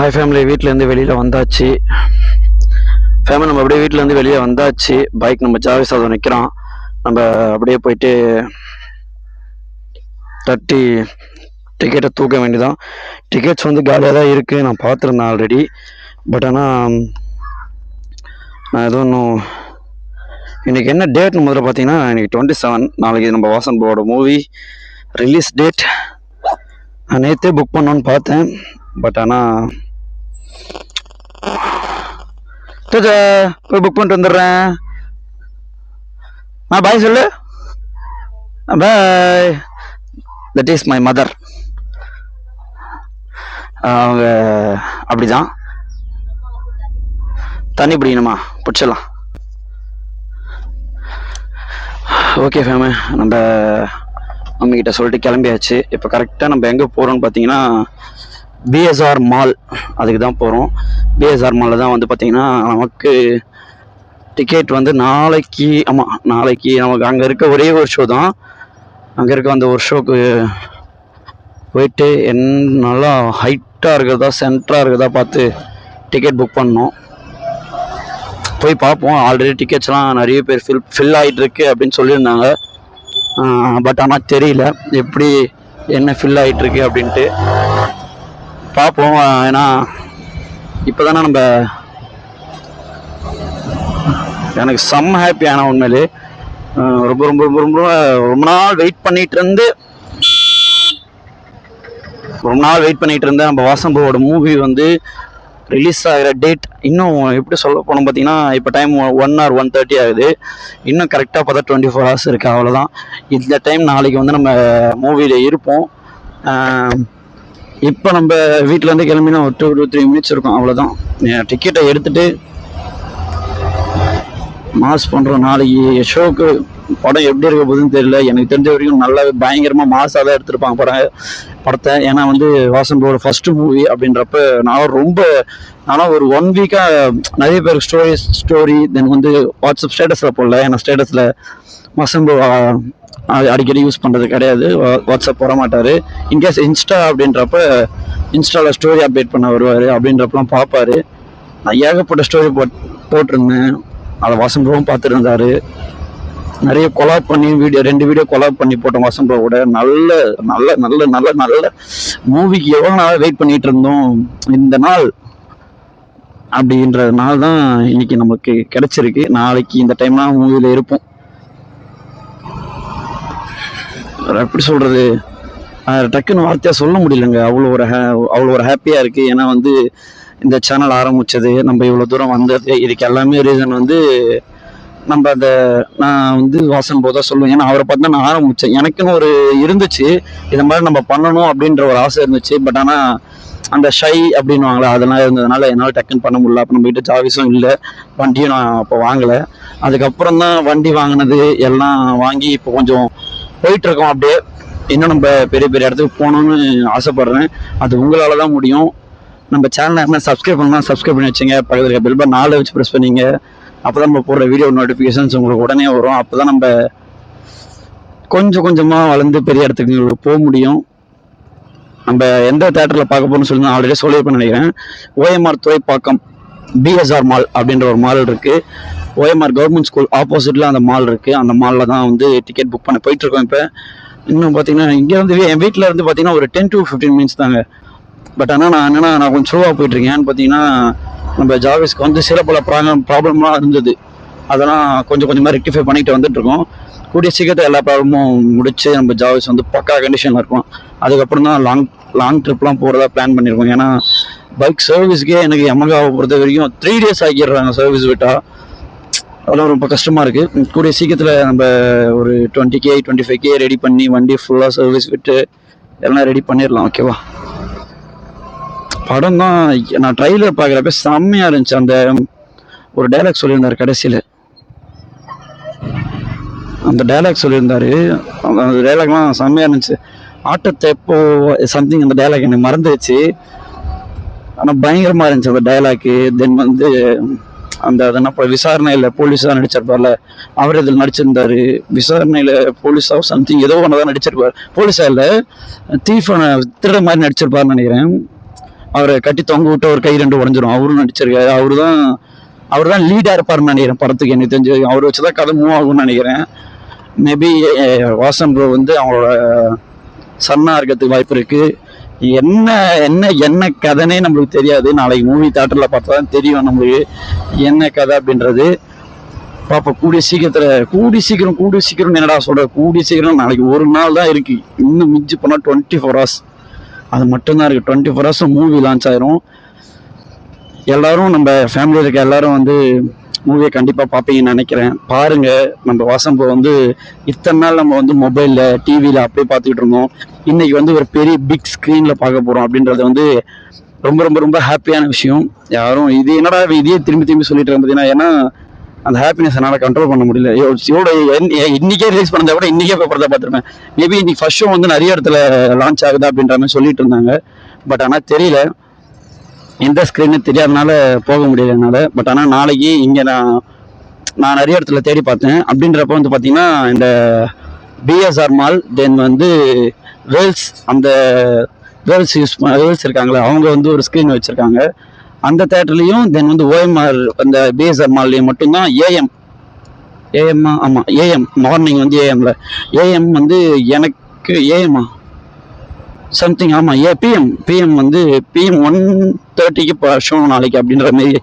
Hi family, வீட்டிலேருந்து வெளியில் வந்தாச்சு. ஃபேமிலி நம்ம அப்படியே வீட்டிலேருந்து வெளியே வந்தாச்சு. பைக் நம்ம ஜாவிஸ் அதை நிற்கிறான். நம்ம அப்படியே போயிட்டு தட்டி டிக்கெட்டை தூக்க வேண்டியதான். டிக்கெட்ஸ் வந்து காலியாக தான் இருக்குது, நான் பார்த்துருந்தேன் ஆல்ரெடி. பட் ஆனால் நான் எதுவும் இன்னும் இன்றைக்கி என்ன டேட்னு முதல்ல பார்த்தீங்கன்னா இன்றைக்கி 27. நாளைக்கு நம்ம வாசன் ப்ரோவோட மூவி ரிலீஸ் டேட். நான் நேற்றே புக் பண்ணோன்னு பார்த்தேன். பட் ஆனால் போய் புக் பண்ணிட்டு வந்துடுறேன். பாய் சொல்லு. Bye. That is my mother. அவங்க அப்படிதான். தண்ணி பிடிக்கணுமா? பிடிச்சிடலாம். ஓகே ஃபேமி, நம்ம மம்மிக்கிட்ட சொல்லிட்டு கிளம்பியாச்சு. இப்போ கரெக்டாக நம்ம எங்கே போகிறோம்னு பார்த்தீங்கன்னா பிஎஸ்ஆர் மால், அதுக்கு தான் போகிறோம். பிஎஸ்ஆர் மாலில் தான் வந்து பார்த்திங்கன்னா நமக்கு டிக்கெட் வந்து நாளைக்கு, ஆமாம் நாளைக்கு நமக்கு அங்கே இருக்க ஒரே ஒரு ஷோ தான். அங்கே இருக்க அந்த ஒரு ஷோக்கு போயிட்டு நல்லா ஹைட்டாக இருக்கிறதா சென்டராக இருக்கிறதா பார்த்து டிக்கெட் புக் பண்ணோம். போய் பார்ப்போம். ஆல்ரெடி டிக்கெட்ஸ்லாம் நிறைய பேர் ஃபில் ஆகிட்டு இருக்கு அப்படின்னு சொல்லியிருந்தாங்க. பட் ஆனால் தெரியல எப்படி என்ன ஃபில் ஆகிட்டுருக்கு அப்படின்ட்டு. பார்ப்போம். ஏன்னா இப்போ தானே நம்ம எனக்கு செம்ம ஹாப்பியான உண்மையிலே ரொம்ப ரொம்ப ரொம்ப ரொம்ப ரொம்ப நாள் வெயிட் பண்ணிட்டு இருந்தேன். நம்ம வாசன் ப்ரோவோட மூவி வந்து ரிலீஸ் ஆகிற டேட் இன்னும் எப்படி சொல்ல போனோம் பார்த்தீங்கன்னா இப்போ டைம் 1 or 1:30 ஆகுது. இன்னும் கரெக்டாக பார்த்தா 24 hours இருக்குது, அவ்வளோதான். இந்த டைம் நாளைக்கு வந்து நம்ம மூவியில் இருப்போம். இப்போ நம்ம வீட்டிலேருந்து கிளம்பினா ஒரு 2 to 3 minutes இருக்கும், அவ்வளோதான். டிக்கெட்டை எடுத்துகிட்டு மாஸ் பண்ணுறோம். நாளைக்கு ஷோக்கு படம் எப்படி இருக்க போகுதுன்னு தெரியல. எனக்கு தெரிஞ்ச வரைக்கும் நல்லா பயங்கரமாக மாஸாக தான் எடுத்திருப்பாங்க படத்தை. ஏன்னா வந்து வாசன் ப்ரோவோட ஃபர்ஸ்ட் மூவி அப்படின்றப்ப நானும் ஒரு 1 வீக்காக நிறைய பேர் ஸ்டோரி தென் வந்து வாட்ஸ்அப் ஸ்டேட்டஸில் போடல. ஏன்னா ஸ்டேட்டஸில் வாசன் ப்ரோ அடிக்கடி யூஸ் பண்ணுறது கிடையாது, வாட்ஸ்அப் போட மாட்டார். இன்கேஸ் இன்ஸ்டா அப்படின்றப்ப இன்ஸ்டாவில் ஸ்டோரி அப்டேட் பண்ண வருவார். அப்படின்றப்பெல்லாம் பார்ப்பார். நான் ஏகப்பட்ட ஸ்டோரி போட்டிருந்தேன். அதை வாசன் ப்ரோவும் பார்த்துருந்தாரு. நிறைய கொலாப் பண்ணி 2 வீடியோ கொலாப் பண்ணி போட்டோம் வாசன் ப்ரோ கூட. நல்ல நல்ல நல்ல நல்ல நல்ல மூவிக்கு எவ்வளோ நாள் வெயிட் பண்ணிட்டு இருந்தோம். இந்த நாள் அப்படின்ற நாள் தான் இன்னைக்கு நமக்கு கிடைச்சிருக்கு. நாளைக்கு இந்த டைம்லாம் மூவியில் இருப்போம். எப்படி சொல்றது, டக்குன்னு வார்த்தையாக சொல்ல முடியலங்க. அவ்வளோ ஒரு ஹாப்பியாக இருக்குது. ஏன்னா வந்து இந்த சேனல் ஆரம்பித்தது, நம்ம இவ்வளோ தூரம் வந்தது, இதுக்கு எல்லாமே ரீசன் வந்து நம்ம நான் வந்து வாசன் ப்ரோ தான் சொல்லுவேன். ஏன்னா அவரை பார்த்து தான் நான் ஆரம்பித்தேன். எனக்குன்னு ஒரு இருந்துச்சு, இதை மாதிரி நம்ம பண்ணணும் அப்படின்ற ஒரு ஆசை இருந்துச்சு. பட் ஆனால் அந்த ஷை அப்படின்வாங்களா, அதெல்லாம் இருந்ததுனால என்னால் டக்குன்னு பண்ண முடியல. அப்போ நம்ம கிட்ட ஜாவிஸும் இல்லை, வண்டியும் நான் அப்போ வாங்கலை. அதுக்கப்புறம் தான் வண்டி வாங்கினது எல்லாம் வாங்கி இப்போ கொஞ்சம் போயிட்டுருக்கோம். அப்படியே இன்னும் நம்ம பெரிய பெரிய இடத்துக்கு போகணுன்னு ஆசைப்பட்றேன். அது உங்களால் தான் முடியும். நம்ம சேனலை என்ன சப்ஸ்கிரைப் பண்ணலாம், சப்ஸ்கிரைப் பண்ணி வச்சுங்க. பக்கத்தில் இருக்க பெல் பட்டன் 4 வச்சு ப்ரெஸ் பண்ணிங்க. அப்போ தான் நம்ம போடுற வீடியோ நோட்டிஃபிகேஷன்ஸ் உங்களுக்கு உடனே வரும். அப்போ தான் நம்ம கொஞ்சம் கொஞ்சமாக வளர்ந்து பெரிய இடத்துக்கு போக முடியும். நம்ம எந்த தேட்டரில் பார்க்க போகணும்னு சொல்லி நான் ஆல்ரெடி சொல்லியிருப்பேன்னு நினைக்கிறேன். OMR துறைப்பாக்கம் பிஎஸ்ஆர் மால் அப்படின்ற ஒரு மால் இருக்குது. OMR கவர்மெண்ட் ஸ்கூல் ஆப்போசிட்டில் அந்த மால் இருக்குது. அந்த மாலில் தான் வந்து டிக்கெட் புக் பண்ண போயிட்டுருக்கோம். இப்போ இன்னும் பார்த்தீங்கன்னா இங்கே வந்து என் வீட்டில் இருந்து பார்த்தீங்கன்னா ஒரு 10 to 15 minutes தாங்க. பட் ஆனால் நான் கொஞ்சம் ஸ்லோவாக போயிட்டுருக்கேன். ஏன்னு பார்த்தீங்கன்னா நம்ம ஜாவிஸ்க்கு வந்து சில பல ப்ராப்ளம்லாம் இருந்தது. அதெல்லாம் கொஞ்சம் கொஞ்சமாக ரெக்டிஃபை பண்ணிட்டு வந்துட்டுருக்கோம். கூடிய சீக்கிரத்தில் எல்லா ப்ராப்ளமும் முடிச்சு நம்ம ஜாவிஸ் வந்து பக்கா கண்டிஷனில் இருக்கும். அதுக்கப்புறம் தான் லாங் ட்ரிப்லாம் போகிறதா பிளான் பண்ணியிருக்கோம். ஏன்னா பைக் சர்வீஸ்க்கே எனக்கு யமகாவை பொறுத்த வரைக்கும் 3 days ஆக்கிடுறாங்க சர்வீஸ் விட்டால். அதெல்லாம் ரொம்ப கஷ்டமாக இருக்குது. கூடிய சீக்கிரத்தில் நம்ம ஒரு 20K 25K ரெடி பண்ணி வண்டி ஃபுல்லாக சர்வீஸ் விட்டு எல்லாம் ரெடி பண்ணிடலாம். ஓகேவா? படம் தான் நான் ட்ரைலர் பார்க்குறப்ப செம்மையாக இருந்துச்சு. அந்த ஒரு டைலாக் சொல்லியிருந்தார் கடைசியில், அந்த டைலாக்லாம் செம்மையாக இருந்துச்சு. ஆட்டத்தை எப்போ சம்திங் அந்த டைலாக் எனக்கு மறந்துடுச்சு. ஆனால் பயங்கரமாக இருந்துச்சு அந்த டைலாக்கு. தென் வந்து அந்த விசாரணையில் போலீஸாக நடிச்சிருப்பார்ல, அவர் இதில் நடிச்சிருந்தாரு. விசாரணையில் போலீஸாக சம்திங் ஏதோ ஒன்று தான் நடிச்சிருப்பார். போலீஸாக இல்லை, திருட மாதிரி நடிச்சிருப்பாருன்னு நினைக்கிறேன். அவரை கட்டி தொங்க விட்டு ஒரு கை 2 உடஞ்சிரும். அவரும் நடிச்சிருக்காரு. அவர் தான் லீடா இருப்பாருன்னு நினைக்கிறேன் படத்துக்கு. எனக்கு தெரிஞ்சு அவர் வச்சுதான் கதை மூவ் ஆகும்னு நினைக்கிறேன். மேபி வாசன் ப்ரோ வந்து அவங்களோட சன்னா இருக்கிறதுக்கு வாய்ப்பு இருக்கு. என்ன என்ன என்ன கதைனே நம்மளுக்கு தெரியாது. நாளைக்கு மூவி தியேட்டர்ல பார்த்தா தான் தெரியும் நம்மளுக்கு என்ன கதை அப்படின்றது. பாப்பா கூடிய சீக்கிரம் என்னடா சொல்ற, கூடிய சீக்கிரம் நாளைக்கு ஒரு நாள் தான் இருக்கு. இன்னும் மிஞ்சி போனா 24 hours அது மட்டும்தான் இருக்கு. 24 hours மூவி லான்ச் ஆயிரும். எல்லாரும் நம்ம ஃபேமிலியில் இருக்க எல்லாரும் வந்து மூவியை கண்டிப்பா பார்ப்பீங்கன்னு நினைக்கிறேன். பாருங்க. நம்ம வாசம்போ வந்து இத்தனை நாள் நம்ம வந்து மொபைல்ல டிவியில அப்படியே பார்த்துக்கிட்டு இருந்தோம். இன்னைக்கு வந்து ஒரு பெரிய பிக் ஸ்கிரீன்ல பார்க்க போறோம் அப்படின்றது வந்து ரொம்ப ரொம்ப ரொம்ப ஹாப்பியான விஷயம். யாரும் இது என்னடா இதையே திரும்பி சொல்லிட்டு இருந்தீங்கன்னா, ஏன்னா அந்த ஹாப்பினஸ் என்னால் கண்ட்ரோல் பண்ண முடியல. இன்னைக்கே ரிலீஸ் பண்ணதை விட இன்னைக்கே பேப்பர் பார்த்துருப்பேன். மேபி இன்னைக்கு ஃபர்ஸ்ட் ஷோ வந்து நிறைய இடத்துல லான்ச் ஆகுதா அப்படின்ற மாதிரி சொல்லிட்டு இருந்தாங்க. பட் ஆனால் தெரியல, எந்த ஸ்க்ரீன்னு தெரியாதனால போக முடியல என்னால். பட் ஆனால் நாளைக்கு இங்கே நான் நிறைய இடத்துல தேடி பார்த்தேன். அப்படின்றப்ப வந்து பார்த்தீங்கன்னா இந்த பிஎஸ்ஆர் மால், தென் வந்து வேல்ஸ், அந்த வேல்ஸ் இருக்காங்களே அவங்க வந்து ஒரு ஸ்க்ரீன் வச்சுருக்காங்க அந்த தேட்டர்லையும். தென் வந்து ஓஎம்ஆர் அந்த பிஎஸ்ஆர் மால்லையும் மட்டும்தான் ஏஎம் மார்னிங் வந்து ஏஎம் வந்து எனக்கு ஏஎம்மா சம்திங் பிஎம் வந்து பிஎம் 1:30க்கு ஷோ நாளைக்கு அப்படின்ற மாதிரி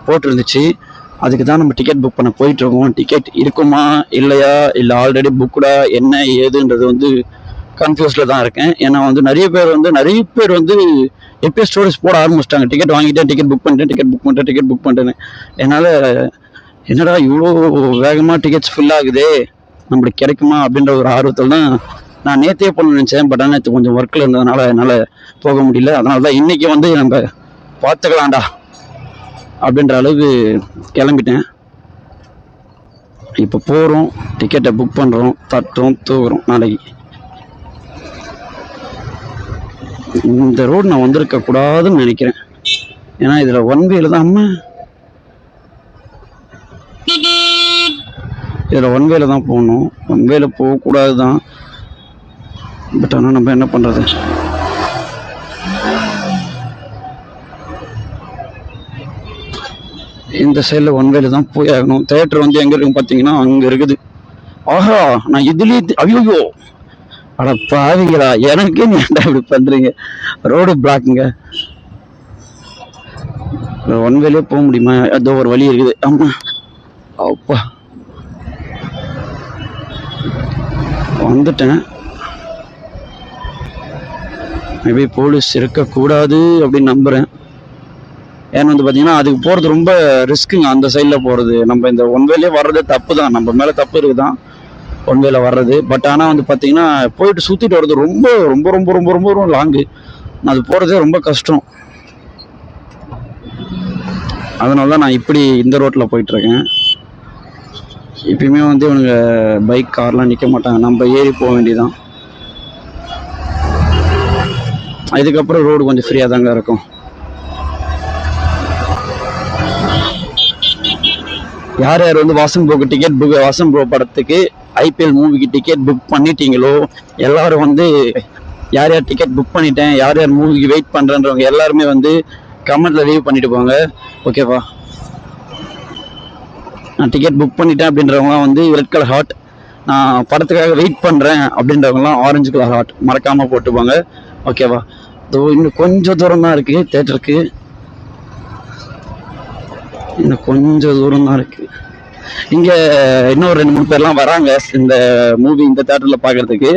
போட்டிருந்துச்சு. அதுக்கு தான் நம்ம டிக்கெட் புக் பண்ண போயிட்டு இருக்கோம். டிக்கெட் இருக்குமா இல்லையா, இல்லை ஆல்ரெடி புக்குடா, என்ன ஏதுன்றது வந்து கன்ஃபியூஸ்ல தான் இருக்கேன். ஏன்னா வந்து நிறைய பேர் வந்து எப்போ ஸ்டோரிஸ் போட ஆரம்பிச்சிட்டாங்க. டிக்கெட் வாங்கிட்டேன், டிக்கெட் புக் பண்ணிட்டேன்னு. என்னால் என்னடா இவ்வளோ வேகமாக டிக்கெட்ஸ் ஃபில் ஆகுதே, நம்மளுக்கு கிடைக்குமா அப்படின்ற ஒரு ஆர்வத்தில் தான் நான் நேற்றே போகணும்னு நினச்சேன். பட் ஆனால் நேற்று கொஞ்சம் ஒர்க்கில் இருந்ததுனால என்னால் போக முடியல. அதனால தான் இன்னைக்கு வந்து நம்ம பார்த்துக்கலாம்டா அப்படின்ற அளவுக்கு கிளம்பிட்டேன். இப்போ போகிறோம், டிக்கெட்டை புக் பண்ணுறோம், தட்டுறோம், தூக்குறோம். நாளைக்கு இந்த ரோடு நான் வந்திருக்க கூடாதுன்னு நினைக்கிறேன். ஏன்னா இதில் ஒன்வேல தான் போகணும். ஒன்வேல போகக்கூடாது தான். பட் ஆனால் நம்ம என்ன பண்ணுறது, இந்த சைடில் ஒன்வேல தான் போய் ஆகணும். தேட்டர் வந்து எங்கே இருக்குன்னு பார்த்தீங்கன்னா அங்கே இருக்குது. ஆஹா, நான் இதுலேயே ஐயோ அட பாவிங்களா, எனக்கே ஏன்டா இப்படி பண்றீங்க, ரோடு பிளாக்குங்க. ஒன்வேலே போக முடியுமா? ஏதோ ஒரு வழி இருக்குது. ஆமா, அப்பா வந்துட்டேன். மேபி போலீஸ் இருக்கக்கூடாது அப்படின்னு நம்புறேன். ஏன்னா வந்து பார்த்தீங்கன்னா அதுக்கு போகிறது ரொம்ப ரிஸ்க்குங்க. அந்த சைடில் போகிறது, நம்ம இந்த ஒன்வேலே வர்றது தப்பு தான், நம்ம மேலே தப்பு இருக்குதான் ஒன்வேல வர்றது. பட் ஆனால் வந்து பார்த்தீங்கன்னா போயிட்டு சுற்றிட்டு வர்றது ரொம்ப ரொம்ப ரொம்ப ரொம்ப ரொம்ப ரொம்ப லாங்கு. அது போகிறதே ரொம்ப கஷ்டம். அதனால தான் நான் இப்படி இந்த ரோட்டில் போயிட்டுருக்கேன். இப்பயுமே வந்து இவனுங்க பைக் கார்லாம் நிற்க மாட்டாங்க, நம்ம ஏறி போக வேண்டியதான். இதுக்கப்புறம் ரோடு கொஞ்சம் ஃப்ரீயாக தாங்க இருக்கும். யார் யார் வந்து வாசன் ப்ரோ படத்துக்கு ஐபிஎல் மூவிக்கு டிக்கெட் புக் பண்ணிட்டீங்களோ எல்லாரும் வந்து யார் யார் டிக்கெட் புக் பண்ணிட்டேன், யார் யார் மூவிக்கு வெயிட் பண்ணுறன்றவங்க எல்லாருமே வந்து கமெண்ட்ல லீவ் பண்ணிட்டு போங்க. ஓகேவா? நான் டிக்கெட் புக் பண்ணிட்டேன் அப்படின்றவங்களாம் வந்து ரெட் கலர் ஹார்ட், நான் படத்துக்காக வெயிட் பண்ணுறேன் அப்படின்றவங்களாம் ஆரஞ்சு கலர் ஹார்ட் மறக்காமல் போட்டுப்பாங்க. ஓகேவா? இன்னும் கொஞ்சம் தூரம் தான் இருக்குது தேட்டருக்கு, இன்னும் கொஞ்சம் தூரம் தான் இருக்குது. இங்கே இன்னும் 2-3 பேர்லாம் வராங்க இந்த மூவி இந்த தேட்டரில் பார்க்குறதுக்கு.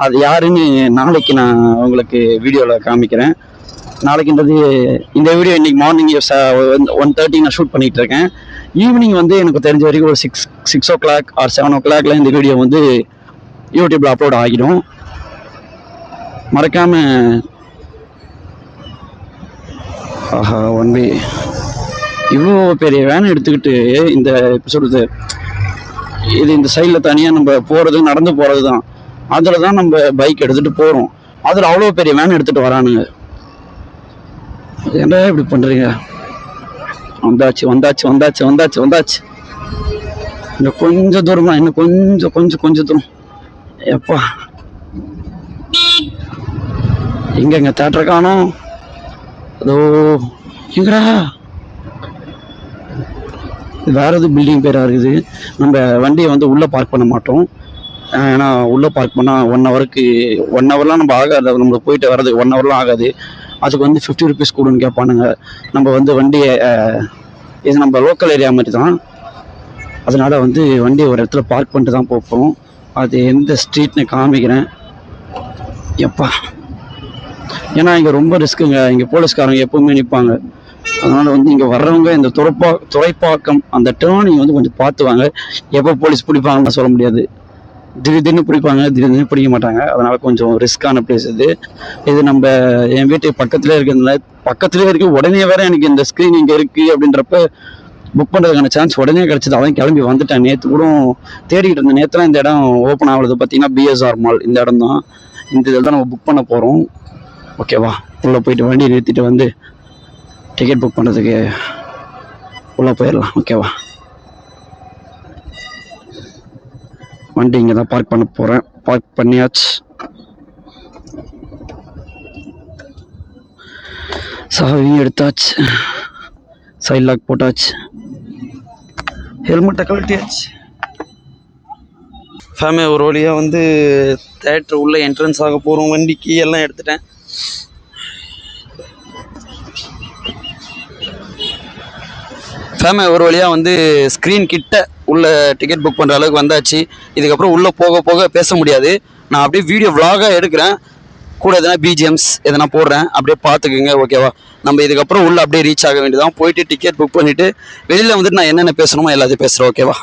அது யாருன்னு நாளைக்கு நான் உங்களுக்கு வீடியோவில் காமிக்கிறேன். நாளைக்குன்றது இந்த வீடியோ இன்னைக்கு மார்னிங் 1:30 நான் ஷூட் பண்ணிகிட்டு இருக்கேன். ஈவினிங் வந்து எனக்கு தெரிஞ்ச வரைக்கும் ஒரு 6 o'clock or 7 o'clockல இந்த வீடியோ வந்து யூடியூப்பில் அப்லோட் ஆகிடும். மறக்காமல் ஆஹா ஒன் வே இவ்வளோ பெரிய வேன் எடுத்துக்கிட்டு இந்த சொல்றது இது இந்த சைடில் தனியாக நம்ம போகிறது நடந்து போகிறது தான், அதில் தான் நம்ம பைக் எடுத்துகிட்டு போகிறோம். அதில் அவ்வளோ பெரிய வேன் எடுத்துகிட்டு வரானுங்க. என்ன இப்படி பண்ணுறீங்க? வந்தாச்சு. இன்னும் கொஞ்சம் தூரம் தான், இன்னும் கொஞ்சம் தூரம். எப்பா எங்க தேட்டரை காணோம். அதோ எங்கடா வேற எது பில்டிங் பேராக இருக்குது. நம்ம வண்டியை வந்து உள்ளே பார்க் பண்ண மாட்டோம். ஏன்னா உள்ளே பார்க் பண்ணால் 1 ஹவருக்கு 1 ஹவர்லாம் நம்ம ஆகாது, நம்ம போயிட்டு வர்றதுக்கு 1 ஹவர்லாம் ஆகாது. அதுக்கு வந்து 50 ருபீஸ் கொடுன்னு கேட்பானுங்க. நம்ம வந்து வண்டியை இது நம்ம லோக்கல் ஏரியா மாதிரி தான், அதனால வந்து வண்டியை ஒரு இடத்துல பார்க் பண்ணிட்டு தான் போகிறோம். அது எந்த ஸ்ட்ரீட்னு காமிக்கிறேன். எப்பா, ஏன்னா இங்கே ரொம்ப ரிஸ்க்குங்க. இங்கே போலீஸ்காரங்க எப்பவுமே நிற்பாங்க. அதனால வந்து இங்கே வர்றவங்க இந்த துறைப்பாக்கம் அந்த டேர்னிங் வந்து கொஞ்சம் பார்த்துவாங்க. எப்போ போலீஸ் பிடிப்பாங்கன்னு சொல்ல முடியாது. திடீர்னு பிடிப்பாங்க, திடீர்னு பிடிக்க மாட்டாங்க. அதனால கொஞ்சம் ரிஸ்க்கான பிளேஸ் இது. இது நம்ம என் வீட்டு பக்கத்துலேயே இருக்கிறதுனால பக்கத்துலேயே இருக்குது. உடனே வேற எனக்கு இந்த ஸ்க்ரீன் இங்கே இருக்குது அப்படின்றப்ப புக் பண்ணுறதுக்கான சான்ஸ் உடனே கிடச்சிது. அதான் கிளம்பி வந்துட்டேன். நேற்று கூட தேடிக்கிட்டு இருந்தேன். நேற்றுலாம் இந்த இடம் ஓப்பன் ஆகுது பார்த்தீங்கன்னா, பிஎஸ்ஆர் மால் இந்த இடம் தான். இந்த இதில் தான் நம்ம புக் பண்ண போகிறோம். ஓகேவா, உள்ளே போயிட்டு வண்டியை நிறுத்திட்டு வந்து டிக்கெட் புக் பண்ணுறதுக்கு உள்ளே போயிடலாம். ஓகேவா, வண்டி இங்கே தான் பார்க் பண்ண போகிறேன். பார்க் பண்ணியாச்சு. சாவியும் எடுத்தாச்சு, சைட் லாக் போட்டாச்சு, ஹெல்மெட்டை கழட்டியாச்சு. ஃபேமிலி ஒரு வழியாக வந்து தேட்டர் உள்ள என்ட்ரன்ஸ் ஆக போகிறோம். வண்டிக்கு எல்லாம் எடுத்துட்டேன். ஃபேமிலி ஒரு வழியாக வந்து ஸ்க்ரீன் கிட்ட உள்ள டிக்கெட் புக் பண்ணுற அளவுக்கு வந்தாச்சு. இதுக்கப்புறம் உள்ளே போக போக பேச முடியாது. நான் அப்படியே வீடியோ விலாகாக எடுக்கிறேன், கூட எதனா பிஜிஎம்ஸ் எதனா போடுறேன், அப்படியே பார்த்துக்குங்க. ஓகேவா, நம்ம இதுக்கப்புறம் உள்ளே அப்படியே ரீச் ஆக வேண்டியதான். போயிட்டு டிக்கெட் புக் பண்ணிவிட்டு வெளியில் வந்துட்டு நான் என்னென்ன பேசணுமோ எல்லாத்தையும் பேசுகிறேன். ஓகேவா,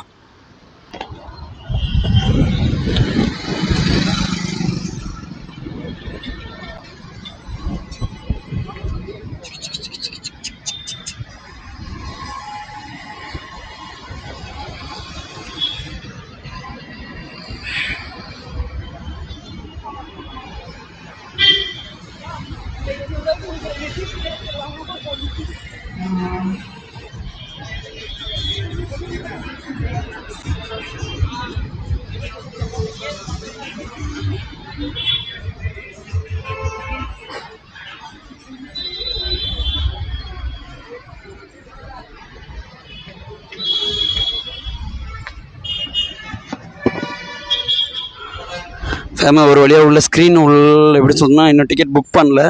ஃபேமிலி ஒரு வழியாக உள்ள ஸ்க்ரீன் உள்ள எப்படி சொன்னால் இன்னும் டிக்கெட் புக் பண்ணல.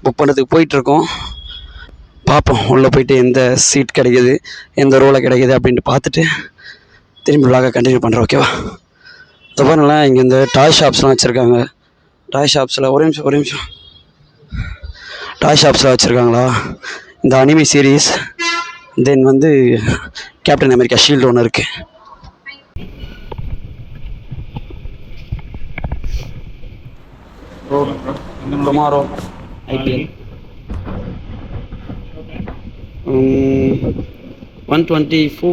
புக் பண்ணுறதுக்கு போயிட்டுருக்கோம். பார்ப்போம் உள்ளே போயிட்டு எந்த சீட் கிடைக்கிது, எந்த ரோவில் கிடைக்கிது அப்படின்ட்டு பார்த்துட்டு திரும்பி விலாக கண்டினியூ பண்ணுறேன். ஓகேவா, அது பாருங்களேன், இங்கே இந்த டாய் ஷாப்ஸ்லாம் வச்சுருக்காங்க. டாய் ஷாப்ஸில் ஒரு நிமிஷம் டாய் ஷாப்ஸில் வச்சுருக்காங்களா இந்த அனிமி சீரீஸ். தென் வந்து கேப்டன் அமெரிக்கா ஷீல்டு ஒன்று இருக்குது. Tomorrow IPL 124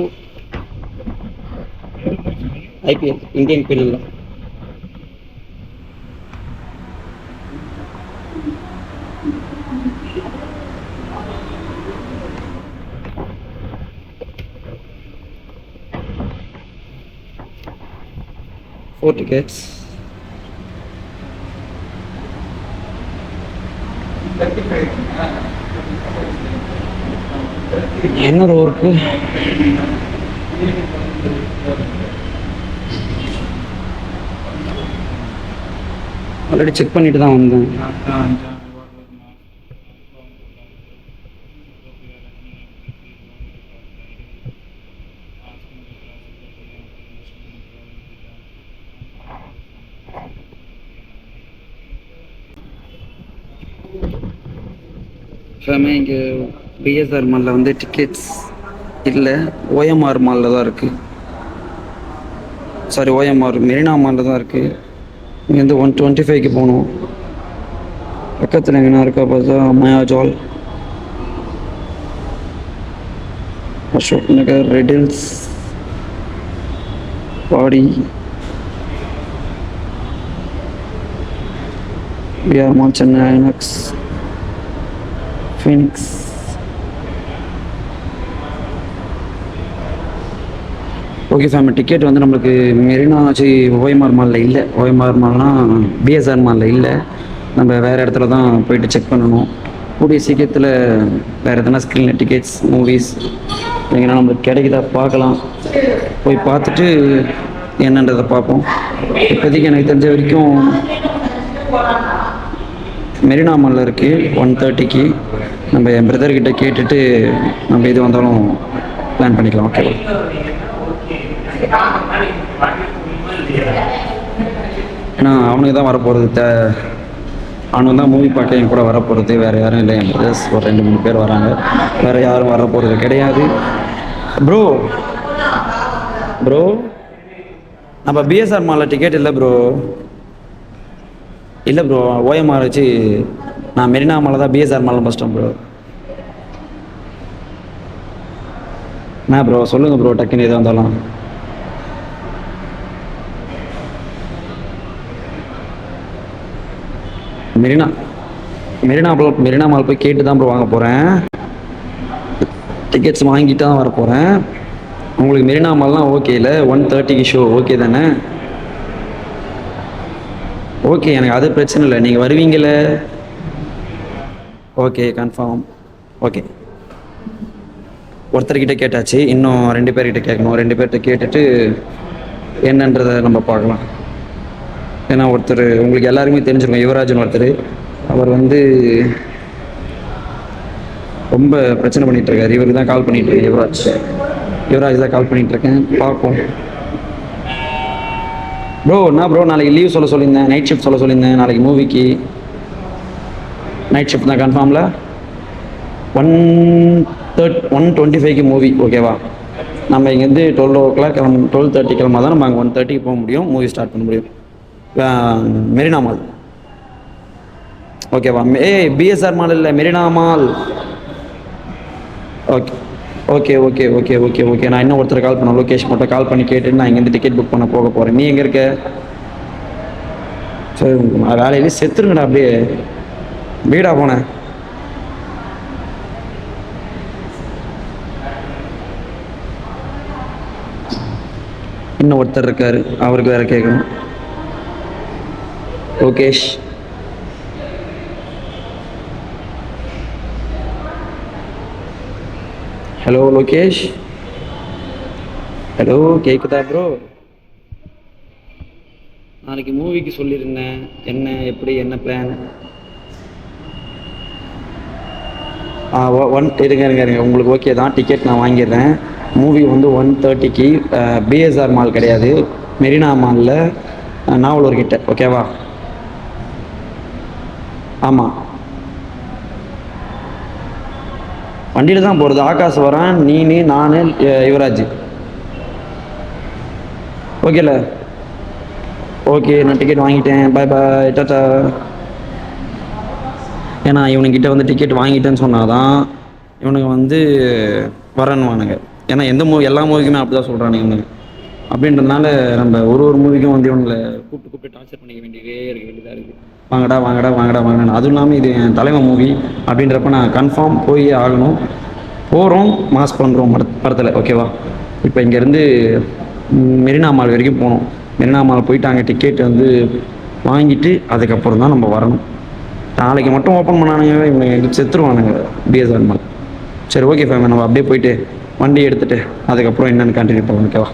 IPL Indian Premier League. Four tickets. என்ன ரோருக்கு ஆல்ரெடி செக் பண்ணிட்டு தான் வந்தேன். இங்கே பிஎஸ்ஆர் மாலில் வந்து டிக்கெட்ஸ் இல்லை, ஓஎம்ஆர் மாலில் தான் இருக்குது. சாரி, ஓஎம்ஆர் மெரினா மாலில் தான் இருக்குது. இங்கேருந்து 125க்கு போகணும். பக்கத்தில் எங்கன்னா இருக்கா பார்த்தா Mayajaal, Ashok Nagar, Redhills, Padi, PR mall, Chennai INOX, Phoenix. Okay family, ticket வந்து நம்மளுக்கு மெரினாச்சி ஓஎம்ஆர் மாலில் இல்லை. ஓஎம்ஆர் மால்னால் பிஎஸ்ஆர் மாலில் இல்லை. நம்ம வேறு இடத்துல தான் போயிட்டு செக் பண்ணணும். கூடிய சீக்கிரத்தில் வேறு எதனா ஸ்க்ரீனில் டிக்கெட்ஸ் மூவிஸ் எங்கன்னா நம்மளுக்கு கிடைக்குதா பார்க்கலாம். போய் பார்த்துட்டு என்னன்றதை பார்ப்போம். இப்போதைக்கு எனக்கு தெரிஞ்ச வரைக்கும் மெரினா மாலில் இருக்குது 1:30க்கு. நம்ம என் பிரதர்கிட்ட கேட்டுட்டு நம்ம எது வந்தாலும் பிளான் பண்ணிக்கலாம். ஓகேவா? ஏன்னா அவனுக்கு தான் வரப்போகிறது. அவனுக்கு தான் மூவி பார்க்க என் கூட வரப்போகிறது. வேறு யாரும் இல்லை. என் பிரதர்ஸ் ஒரு 2-3 பேர் வராங்க. வேறு யாரும் வரப்போகிறது கிடையாது. ப்ரோ ப்ரோ நம்ம பிஎஸ்ஆர் மாலில் டிக்கெட் இல்லை ப்ரோ. இல்லை ப்ரோ, ஓஎம்ஆர் வச்சு நான் மெரினா மாலில் தான் பிஎஸ்ஆர் மாலில் பஸ்ட்டேன் ப்ரோ. என்ன ப்ரோ சொல்லுங்கள் ப்ரோ, டக்குன்னு எதாக இருந்தாலும். மெரினா மால் போய் கேட்டு தான் ப்ரோ வாங்க போகிறேன். டிக்கெட்ஸ் வாங்கிட்டு தான் வர போகிறேன். உங்களுக்கு மெரினா மால்லாம் ஓகே இல்லை? 1:30க்கு ஷோ ஓகே தானே? ஓகே, எனக்கு அது பிரச்சனை இல்லை. நீங்கள் வருவீங்கள? Okay, confirm. ஓகே, ஒருத்தர்கிட்ட கேட்டாச்சு, இன்னும் 2 பேர்கிட்ட கேட்கணும். 2 பேர்கிட்ட கேட்டுட்டு என்னன்றதை நம்ம பார்க்கலாம். ஏன்னா ஒருத்தர் உங்களுக்கு எல்லாருமே தெரிஞ்சிருக்கும், யுவராஜன் ஒருத்தர். அவர் வந்து ரொம்ப பிரச்சனை பண்ணிகிட்ருக்காரு. இவருக்கு தான் கால் பண்ணிகிட்ருக்கேன். யுவராஜ் தான் கால் பண்ணிகிட்ருக்கேன். பார்ப்போம். ப்ரோ என்ன ப்ரோ, நாளைக்கு லீவ் சொல்லியிருந்தேன். நைட் ஷிஃப்ட் சொல்லியிருந்தேன். நாளைக்கு மூவிக்கு நைட் ஷிஃப்ட் தான் கன்ஃபார்மில். 1:25க்கு மூவி. ஓகேவா? நம்ம இங்கேருந்து 12 o'clock 12:30 கிளம்பா தான் நம்ம அங்கே 1:30க்கு போக முடியும். மூவி ஸ்டார்ட் பண்ண முடியும் மெரினா மால். ஓகேவா? பிஎஸ்ஆர் மால் இல்லை, Marina mall. Okay okay okay okay okay okay நான் இன்னும் ஒருத்தர் கால் பண்ணேன். லொக்கேஷன் மட்டும் கால் பண்ணி கேட்டுட்டு நான் இங்கேருந்து டிக்கெட் புக் பண்ண போக போகிறேன். நீ எங்கே இருக்க? சரி, வேலையிலே செத்துருங்கடா. அப்படியே வீடா போனேன். இன்னும் ஒருத்தர் இருக்காரு, அவருக்கு வேற கேட்கணும். லோகேஷ், ஹலோ லோகேஷ். ஹலோ, கேட்குதா ப்ரோ? நாளைக்கு மூவிக்கு சொல்லியிருந்தேன். என்ன எப்படி என்ன பிளான்? இருங்க உங்களுக்கு ஓகே தான். டிக்கெட் நான் வாங்கிடுறேன். மூவி வந்து 1:30க்கு பிஎஸ்ஆர் மால் கிடையாது, மெரினா மாலில் நாவலூர் கிட்ட. ஓகேவா? ஆமாம், வண்டியில் தான் போகிறது. ஆகாஷ் வரான், நான் யுவராஜ். ஓகேல? ஓகே, நான் டிக்கெட் வாங்கிட்டேன். பாய் பாய், டாட்டா. ஏன்னா இவனுக்கிட்ட வந்து டிக்கெட் வாங்கிட்டேன்னு சொன்னாதான் இவனுக்கு வந்து வரணுவானுங்க. ஏன்னா எல்லா மூவிக்குமே அப்படி தான் சொல்கிறானுங்க இவனுக்கு. அப்படின்றதுனால நம்ம ஒரு மூவிக்கும் வந்து இவங்களை கூப்பிட்டு டார்ச்சர் பண்ணிக்க வேண்டியதாக இருக்குது. வாங்கடா வாங்கடா வாங்கடா வாங்கடா. அதுவும் இல்லாமல் இது என் தலைமை மூவி அப்படின்றப்ப நான் கன்ஃபார்ம் போய் ஆகணும். போகிறோம், மாஸ் பண்ணுறோம் படத்தில். ஓகேவா? இப்போ இங்கேருந்து மெரினா மால் வரைக்கும் போகணும். மெரினா மால் போயிட்டு அங்கே டிக்கெட் வந்து வாங்கிட்டு அதுக்கப்புறம் தான் நம்ம வரணும். நாளைக்கு மட்டும் ஓப்பன் பண்ணானுங்க, இவங்க செத்துருவானுங்க பிஎஸ்ஆர் மால். சரி, ஓகே ஃபேமிலி, நம்ம அப்படியே போயிட்டு வண்டி எடுத்துகிட்டு அதுக்கப்புறம் என்னென்னு கண்டினியூ பண்ணலாம். ஓகேவா?